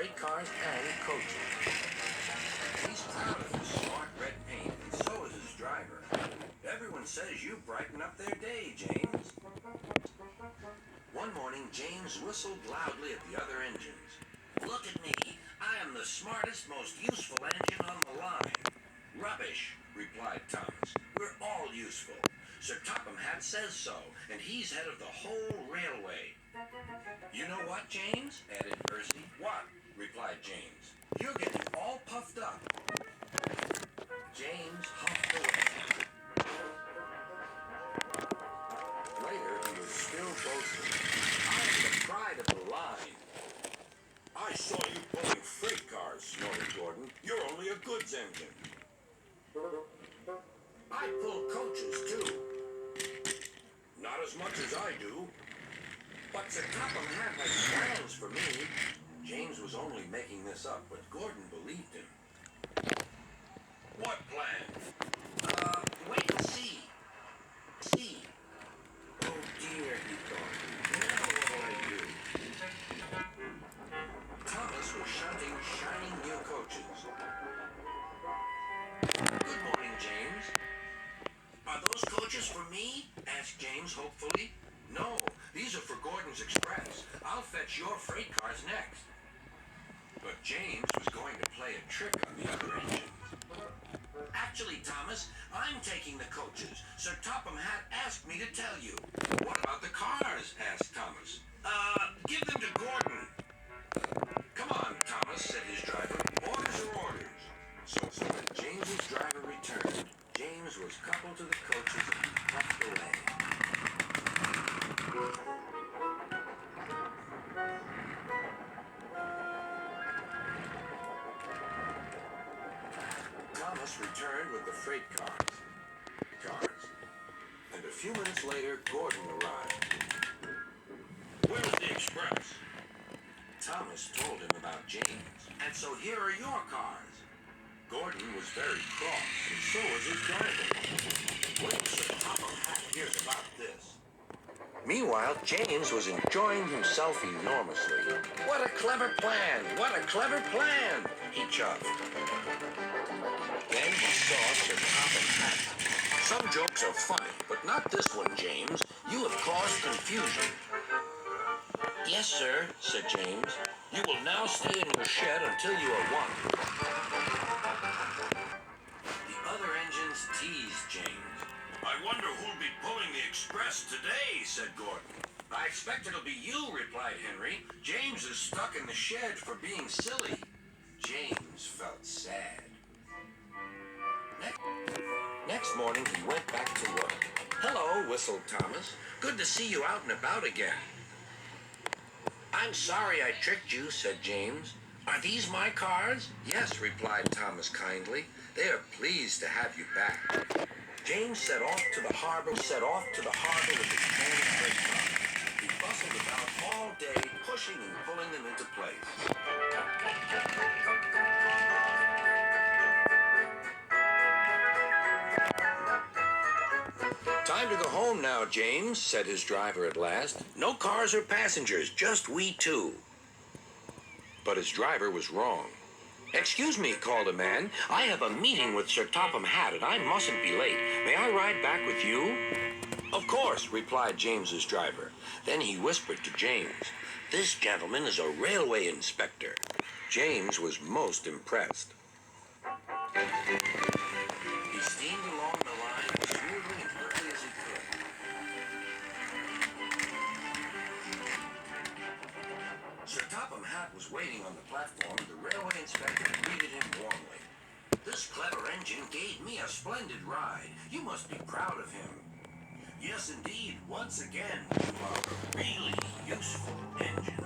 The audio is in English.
freight cars and coaches. He's proud of his smart red paint, and so is his driver. Everyone says you brighten up their day, James. One morning, James whistled loudly at the other engines. Look at me. I am the smartest, most useful engine on the line. Rubbish, replied Thomas. We're all useful. Sir Topham Hatt says so, and he's head of the whole railway. You know what, James? Added Percy. What? Replied James. You're getting all puffed up. James huffed away. Later, he was still boasting. I am the pride of the line. I saw you pulling freight cars, snorted Gordon. You're only a goods engine. I pull coaches, too. Not as much as I do. But Sir Topham Hatt has plans for me. James was only making this up, but Gordon believed him. What plan? Wait and see. See. Oh dear, he thought. Now what'll I do? Thomas was shunting shining new coaches. Good morning, James. Are those coaches for me? Asked James hopefully. No, these are for Gordon's Express. I'll fetch your freight cars next. But James was going to play a trick on the other engines. Actually, Thomas, I'm taking the coaches. Sir Topham Hatt asked me to tell you. What about the cars? Asked Thomas. Give them to Gordon. Come on, Thomas, said his driver. Orders are orders. So when James's driver returned, James was coupled to the coaches and he puffed away. Thomas returned with the freight cars. And a few minutes later, Gordon arrived. Where's the express? Thomas told him about James. And so here are your cars. Gordon was very cross, and so was his driver. Wait till Sir Topham Hatt hears about this. Meanwhile, James was enjoying himself enormously. What a clever plan! What a clever plan! He chuffed. Then he saw Sir Topham Hatt. Some jokes are funny, but not this one, James. You have caused confusion. Yes, sir, said James. You will now stay in your shed until you are one. The other engines teased James. I wonder who'll be pulling the express today, said Gordon. I expect it'll be you, replied Henry. James is stuck in the shed for being silly. James felt sad. Next morning, he went back to work. Hello, whistled Thomas. Good to see you out and about again. I'm sorry I tricked you, said James. Are these my cars? Yes, replied Thomas kindly. They are pleased to have you back. James set off to the harbor with his cannon freight cars. He bustled about all day, pushing and pulling them into place. Time to go home now, James, said his driver at last. No cars or passengers, just we two. But his driver was wrong. Excuse me, called a man. I have a meeting with Sir Topham Hatt, and I mustn't be late. May I ride back with you? Of course, replied James's driver. Then he whispered to James, This gentleman is a railway inspector. James was most impressed. He steamed along the line as smoothly and quickly as he could. Sir Topham Hatt was waiting on the platform, and the railway inspector greeted him warmly. This clever engine gave me a splendid ride. You must be proud of him. Yes, indeed. Once again, you are a really useful engine.